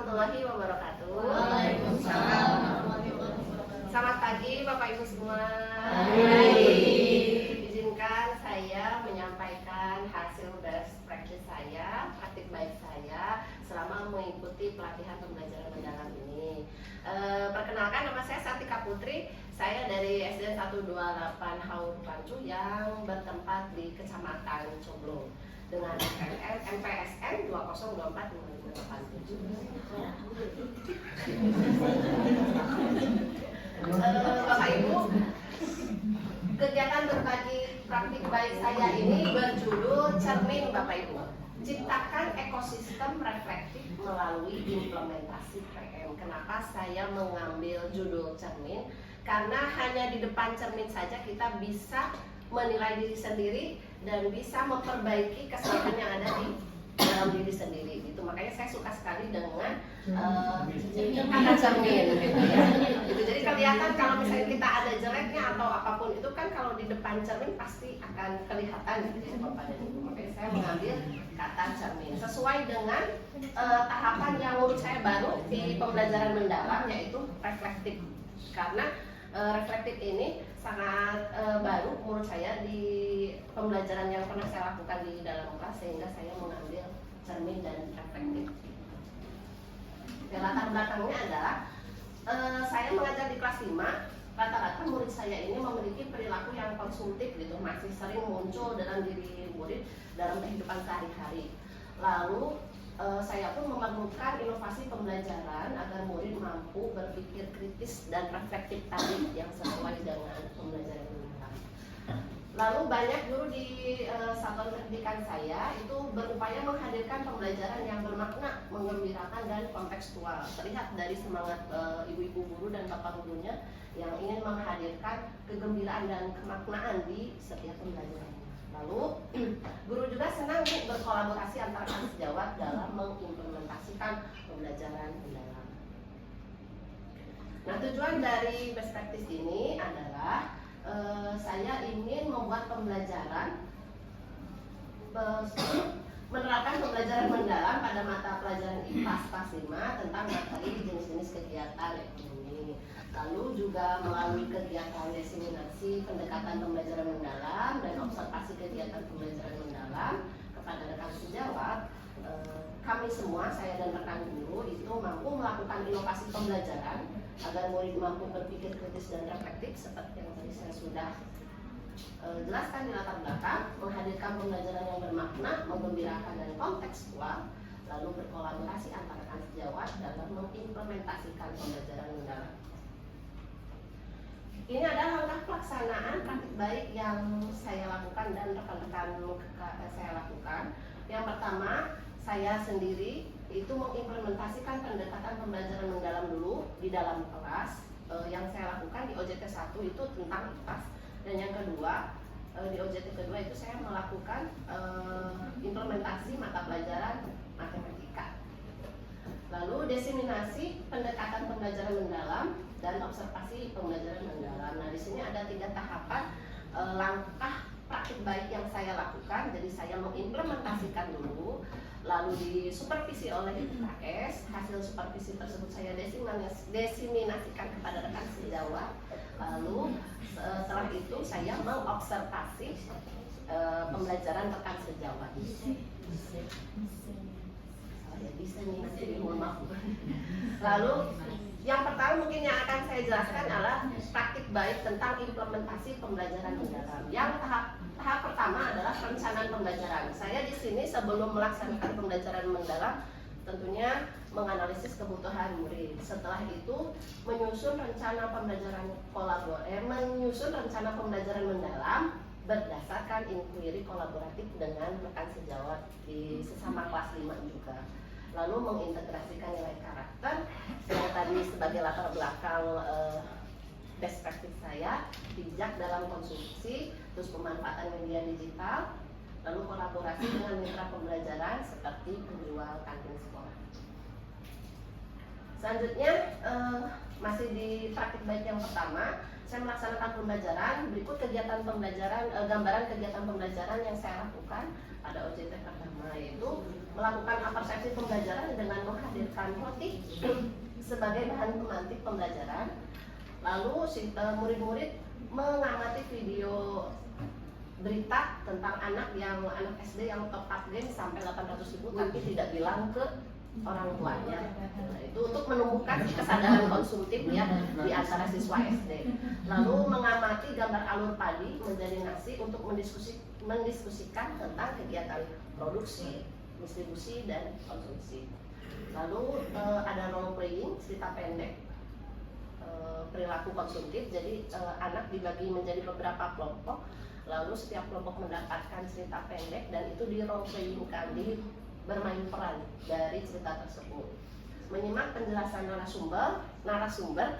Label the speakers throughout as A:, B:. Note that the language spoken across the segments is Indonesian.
A: warahmatullahi wabarakatuh.
B: Waalaikumsalam warahmatullahi wabarakatuh.
A: Selamat pagi Bapak Ibu semua. Izinkan saya menyampaikan hasil best practice saya, praktik baik saya selama mengikuti pelatihan pembelajaran mendalam ini. Perkenalkan, nama saya Sartika Putri. Saya dari SD 128 Haur Pancu yang bertempat di Kecamatan Coblong dengan MPSN 2024-5587. Bapak Ibu, kegiatan berbagi praktik baik saya ini berjudul Cermin Bapak Ibu. Ciptakan ekosistem reflektif melalui implementasi PM. Kenapa saya mengambil judul cermin? Karena hanya di depan cermin saja kita bisa menilai diri sendiri dan bisa memperbaiki kesalahan yang ada di dalam diri sendiri. Itu makanya saya suka sekali dengan kata cermin. Gitu. Jadi kelihatan kalau misalnya kita ada jeleknya atau apapun itu kan kalau di depan cermin pasti akan kelihatan gitu ya Bapak dan Ibu. Makanya saya mengambil kata cermin sesuai dengan tahapan yang menurut saya baru di pembelajaran mendalam, yaitu reflektif. Karena reflektif ini sangat baru menurut saya di pembelajaran yang pernah saya lakukan di dalam kelas, sehingga saya mengambil cermin dan reflektif. Dan latar belakangnya adalah saya mengajar di kelas 5. Rata-rata murid saya ini memiliki perilaku yang konsumtif gitu, masih sering muncul dalam diri murid dalam kehidupan sehari-hari. Lalu saya pun memerlukan inovasi pembelajaran agar murid mampu berpikir kritis dan reflektif tadi yang sesuai dengan pembelajaran mendalam. Lalu banyak guru di satuan pendidikan saya itu berupaya menghadirkan pembelajaran yang bermakna, menggembirakan dan kontekstual. Terlihat dari semangat ibu-ibu guru dan bapak gurunya yang ingin menghadirkan kegembiraan dan kemaknaan di setiap pembelajaran. Lalu guru juga senang berkolaborasi antara sejawat dalam mengimplementasikan pembelajaran mendalam. Nah, tujuan dari best practice ini adalah saya ingin membuat pembelajaran menerapkan pembelajaran mendalam pada mata pelajaran IPA kelas 5 tentang materi jenis-jenis kegiatan ekonomi. Lalu juga melalui kegiatan diseminasi pendekatan pembelajaran mendalam dan observasi kegiatan pembelajaran mendalam kepada rekan sejawat, kami semua, saya dan rekan guru itu mampu melakukan inovasi pembelajaran agar murid mampu berpikir kritis dan reflektif seperti yang tadi saya sudah jelaskan di latar belakang, menghadirkan pembelajaran yang bermakna, menggembirakan dan kontekstual, lalu berkolaborasi antara rekan sejawat dalam mengimplementasikan pembelajaran mendalam. Ini adalah langkah pelaksanaan praktik baik yang saya lakukan dan rekan-rekan saya lakukan. Yang pertama, saya sendiri itu mengimplementasikan pendekatan pembelajaran mendalam dulu di dalam kelas. Yang saya lakukan di OJT 1 itu tentang IPAS, dan yang kedua di OJT kedua itu saya melakukan implementasi mata pelajaran matematika. Lalu diseminasi pendekatan pembelajaran mendalam dan observasi pembelajaran mendalam. Nah, di sini ada 3 tahapan langkah praktik baik yang saya lakukan. Jadi saya mengimplementasikan dulu, lalu disupervisi oleh IPKS. Hasil supervisi tersebut saya diseminasikan kepada rekan sejawat. Lalu setelah itu saya mengobservasi pembelajaran rekan sejawat. Lalu yang pertama mungkin yang akan saya jelaskan adalah praktik baik tentang implementasi pembelajaran mendalam. Yang tahap pertama adalah perencanaan pembelajaran. Saya di sini sebelum melaksanakan pembelajaran mendalam tentunya menganalisis kebutuhan murid. Setelah itu menyusun rencana pembelajaran menyusun rencana pembelajaran mendalam berdasarkan inquiry kolaboratif dengan rekan sejawat di sesama kelas 5 juga. Lalu mengintegrasikan nilai karakter yang tadi sebagai latar belakang best practice saya, bijak dalam konsumsi, terus pemanfaatan media digital, lalu kolaborasi dengan mitra pembelajaran seperti penjual kantin sekolah. Selanjutnya masih di praktik baik yang pertama, saya melaksanakan pembelajaran. Berikut kegiatan pembelajaran, gambaran kegiatan pembelajaran yang saya lakukan pada OJT pertama, yaitu melakukan persepsi pembelajaran dengan menghadirkan motif sebagai bahan pemantik pembelajaran. Lalu murid-murid mengamati video berita tentang anak SD yang top up game sampai 800.000 tapi tidak bilang ke orang tuanya. Nah, itu untuk menumbuhkan kesadaran konsumtif ya di antara siswa SD. Lalu mengamati gambar alur padi menjadi nasi untuk mendiskusikan tentang kegiatan produksi, distribusi, dan konsumsi. Lalu ada role playing, cerita pendek, perilaku konsumtif. Jadi anak dibagi menjadi beberapa kelompok, lalu setiap kelompok mendapatkan cerita pendek dan itu di role playingkan, di bermain peran dari cerita tersebut. Menyimak penjelasan narasumber,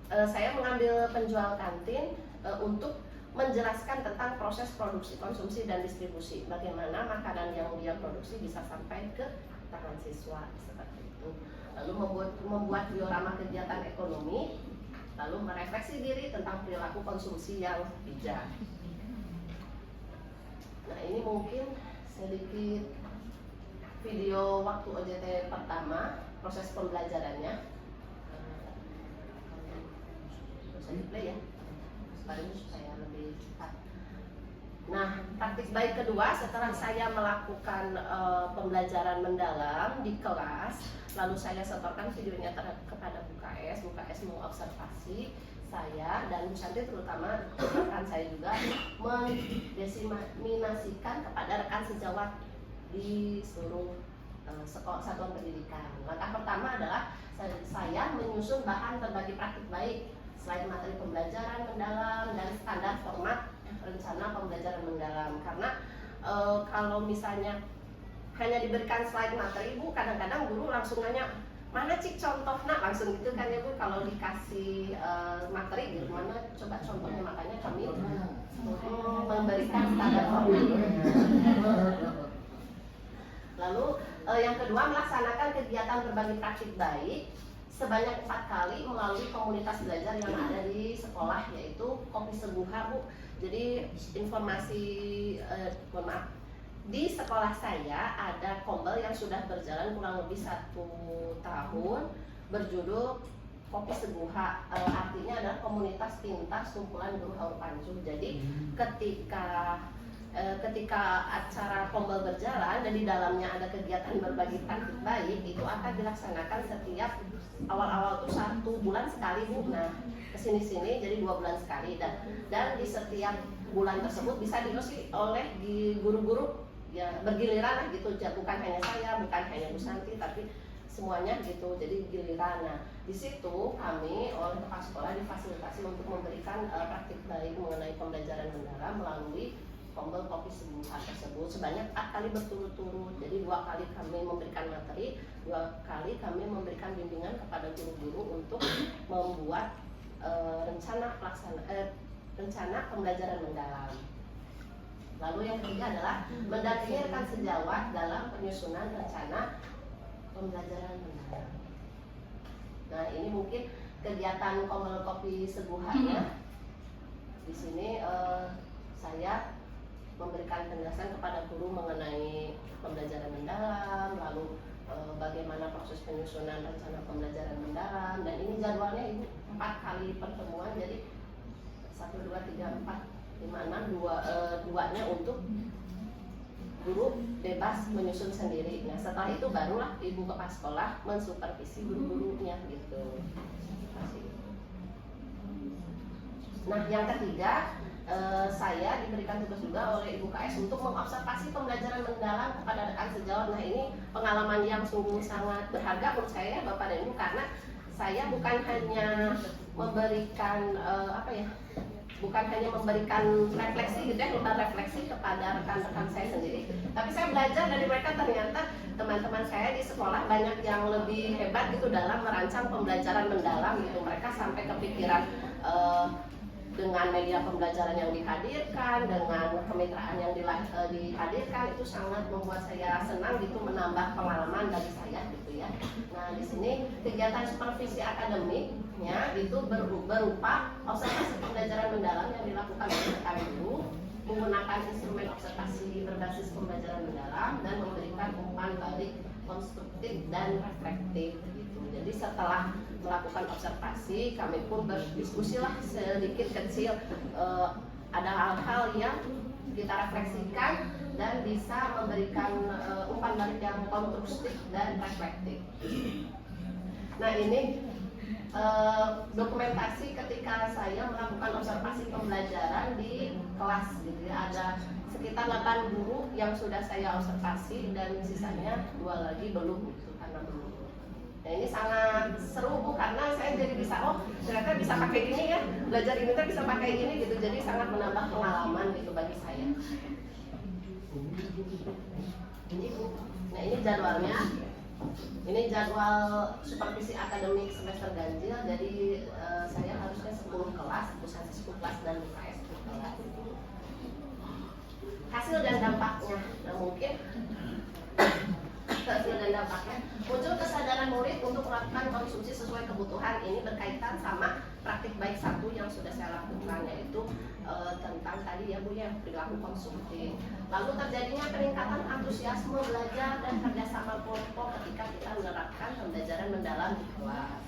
A: saya mengambil penjual kantin untuk menjelaskan tentang proses produksi, konsumsi, dan distribusi. Bagaimana makanan yang dia produksi bisa sampai ke tangan siswa seperti itu. Lalu membuat diorama kegiatan ekonomi, lalu merefleksi diri tentang perilaku konsumsi yang bijak. Nah, ini mungkin sedikit video waktu OJT pertama, proses pembelajarannya. Bisa di-play ya, supaya lebih cepat. Nah, praktik baik kedua setelah saya melakukan pembelajaran mendalam di kelas, lalu saya setorkan videonya kepada Bu KS. Bu KS mengobservasi saya dan Bu Santi, terutama rekan saya juga, mendiseminasikan kepada rekan sejawat di seluruh satuan pendidikan. Langkah pertama adalah saya menyusun bahan berbagi praktik baik, selain materi pembelajaran mendalam dan standar format rencana pembelajaran mendalam. Karena kalau misalnya hanya diberikan slide materi, Bu, kadang-kadang guru langsung nanya, mana cik contohnya, langsung gitu kan ya Bu. Kalau dikasih materi gitu, mana coba contohnya, makanya kami memberikan standar format. Lalu yang kedua, melaksanakan kegiatan berbagi praktik baik sebanyak 4 kali melalui komunitas belajar yang ada di sekolah, yaitu Kopi Seguha, Bu. Jadi informasi, di sekolah saya ada kombel yang sudah berjalan kurang lebih 1 tahun, berjudul Kopi Seguha, artinya adalah komunitas pintas kumpulan guru haur panju. Jadi ketika acara kombel berjalan dan di dalamnya ada kegiatan berbagi praktik baik, itu akan dilaksanakan setiap awal-awal tuh 1 bulan sekali, Bu. Nah, kesini-sini jadi 2 bulan sekali, dan di setiap bulan tersebut bisa diisi oleh guru-guru ya, bergiliran lah gitu, bukan hanya saya, bukan hanya Bu Santi, tapi semuanya gitu, jadi giliran. Nah, di situ kami oleh kepala sekolah difasilitasi untuk memberikan praktik baik mengenai pembelajaran mendalam melalui kombel Kopi Seguha tersebut sebanyak 4 kali berturut-turut. Jadi 2 kali kami memberikan materi, 2 kali kami memberikan bimbingan kepada guru-guru untuk membuat rencana pembelajaran mendalam. Lalu yang ketiga adalah mendampingi rekan sejawat dalam penyusunan rencana pembelajaran mendalam. Nah, ini mungkin kegiatan kombel Kopi Seguha-nya. Di sini saya memberikan penjelasan kepada guru mengenai pembelajaran mendalam, lalu bagaimana proses penyusunan rencana pembelajaran mendalam, dan ini jadwalnya Ibu 4 kali pertemuan, jadi 1, 2, 3, 4, 5, 6, 2-nya untuk guru bebas menyusun sendiri. Nah, setelah itu barulah Ibu kepala sekolah mensupervisi guru-gurunya gitu. Nah, yang ketiga, saya diberikan tugas juga oleh Ibu KS untuk mengobservasi pembelajaran mendalam kepada rekan sejawat. Nah, ini pengalaman yang sungguh sangat berharga menurut saya, Bapak dan Ibu, karena saya bukan hanya memberikan bukan hanya memberikan refleksi gitu ya, refleksi kepada rekan-rekan saya sendiri, tapi saya belajar dari mereka. Ternyata teman-teman saya di sekolah banyak yang lebih hebat gitu dalam merancang pembelajaran mendalam gitu. Mereka sampai kepikiran dengan media pembelajaran yang dihadirkan, dengan kemitraan yang dihadirkan, itu sangat membuat saya senang gitu, menambah pengalaman dari saya gitu ya. Nah, di sini kegiatan supervisi akademiknya itu berupa observasi pembelajaran mendalam yang dilakukan oleh rekan guru menggunakan instrumen observasi berbasis pembelajaran mendalam dan memberikan umpan balik konstruktif dan reflektif gitu. Jadi setelah melakukan observasi, kami pun berdiskusi lah sedikit kecil, ada hal-hal yang kita refleksikan dan bisa memberikan umpan balik yang konstruktif dan reflektif. Nah ini dokumentasi ketika saya melakukan observasi pembelajaran di kelas gitu ya. Ada sekitar 8 guru yang sudah saya observasi dan sisanya 2 lagi belum gitu karena belum. Nah ini sangat seru Bu, karena saya jadi bisa ternyata bisa pakai ini ya, belajar ini kan bisa pakai ini gitu, jadi sangat menambah pengalaman gitu bagi saya. Ini Bu, nah ini jadwalnya. Ini jadwal supervisi akademik semester ganjil, jadi saya harusnya 10 kelas, pusat 10 kelas dan UKS 10 kelas. Hasil dan dampaknya, nah mungkin hasil dan dampaknya muncul kesadaran murid untuk melakukan konsumsi sesuai kebutuhan. Ini berkaitan sama praktik baik 1 yang sudah saya lakukan, yaitu tentang tadi ya Bu ya, perilaku konsumtif. Lalu terjadinya peningkatan antusiasme belajar dan kerjasama kelompok ketika kita menerapkan pembelajaran mendalam di kelas.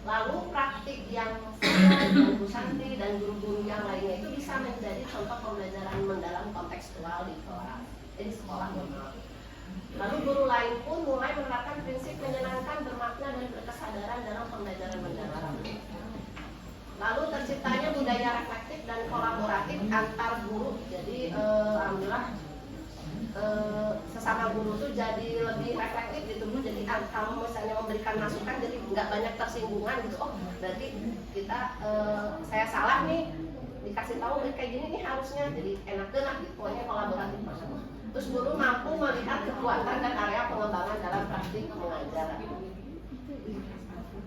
A: Lalu praktik yang saya dan Bu Santi dan guru-guru yang lainnya itu bisa menjadi contoh pembelajaran mendalam kontekstual di kelas, di sekolah normal. Lalu guru lain pun mulai menerapkan prinsip menyenangkan, bermakna dan berkesadaran dalam pembelajaran mendalam. Lalu terciptanya budaya reflektif dan kolaboratif antar guru. Jadi alhamdulillah sesama guru tuh jadi lebih reflektif gitu Bu. Jadi kalau misalnya memberikan masukan jadi nggak banyak tersinggungan gitu. Oh berarti kita saya salah nih, dikasih tahu kayak gini nih harusnya, jadi enak lah gitu. Pokoknya kolaboratif banget. Terus guru mampu melihat kekuatan dan area pengembangan dalam praktik mengajar.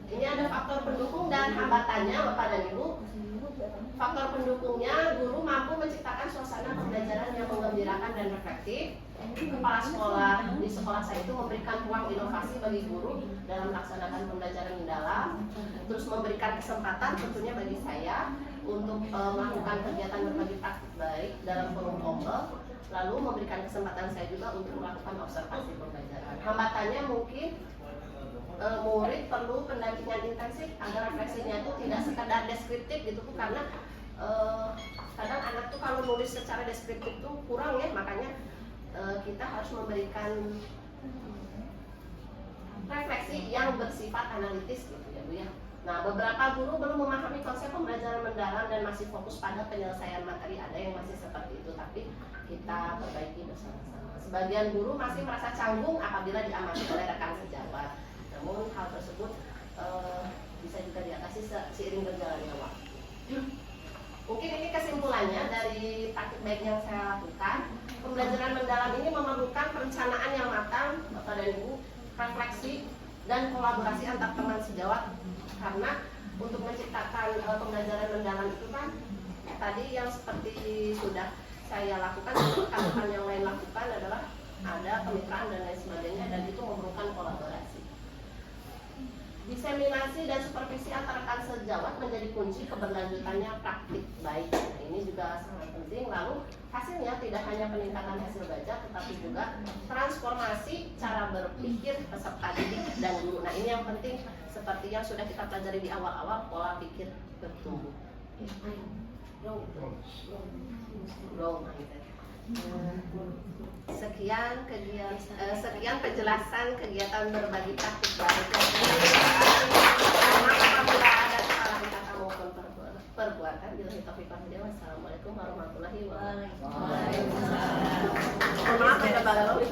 A: Ini ada faktor pendukung dan hambatannya Bapak dan Ibu. Faktor pendukungnya, guru mampu menciptakan suasana pembelajaran yang menggembirakan dan reflektif. Kepala sekolah di sekolah saya itu memberikan ruang inovasi bagi guru dalam melaksanakan pembelajaran mendalam. Terus memberikan kesempatan tentunya bagi saya untuk melakukan kegiatan berbagi praktik baik dalam forum ombel. Lalu memberikan kesempatan saya juga untuk melakukan observasi pembelajaran. Hambatannya mungkin murid perlu pendampingan intensif agar refleksinya itu tidak sekedar deskriptif gitu, karena kadang anak tuh kalau nulis secara deskriptif tuh kurang ya, makanya kita harus memberikan refleksi yang bersifat analitis gitu ya Bu ya. Nah, beberapa guru belum memahami konsep pembelajaran mendalam dan masih fokus pada penyelesaian materi, ada yang masih seperti itu, tapi kita perbaiki bersama-sama. Sebagian guru masih merasa canggung apabila diamati oleh rekan sejawat. Namun hal tersebut bisa juga diatasi seiring berjalannya waktu. Mungkin ini kesimpulannya dari praktik baik yang saya lakukan. Pembelajaran mendalam ini memerlukan perencanaan yang matang, Bapak dan Ibu, refleksi dan kolaborasi antar teman sejawat. Karena untuk menciptakan pembelajaran mendalam itu kan tadi yang seperti sudah saya lakukan, rekan-rekan yang lain lakukan adalah ada kemitraan dan lain sebagainya, dan itu memerlukan kolaborasi. Diseminasi dan supervisi antar rekan sejawat menjadi kunci keberlanjutannya praktik baik. Nah, ini juga sangat penting. Lalu hasilnya tidak hanya peningkatan hasil belajar, tetapi juga transformasi cara berpikir peserta didik dan guru. Nah ini yang penting, seperti yang sudah kita pelajari di awal-awal, pola pikir bertumbuh. Sekian penjelasan kegiatan berbagi praktik baik. Apabila ada kesalahan kata maupun perbuatan, billahi taufiq wal hidayah. Wassalamualaikum warahmatullahi wabarakatuh. Waalaikumsalam. Maaf ya, Bapak.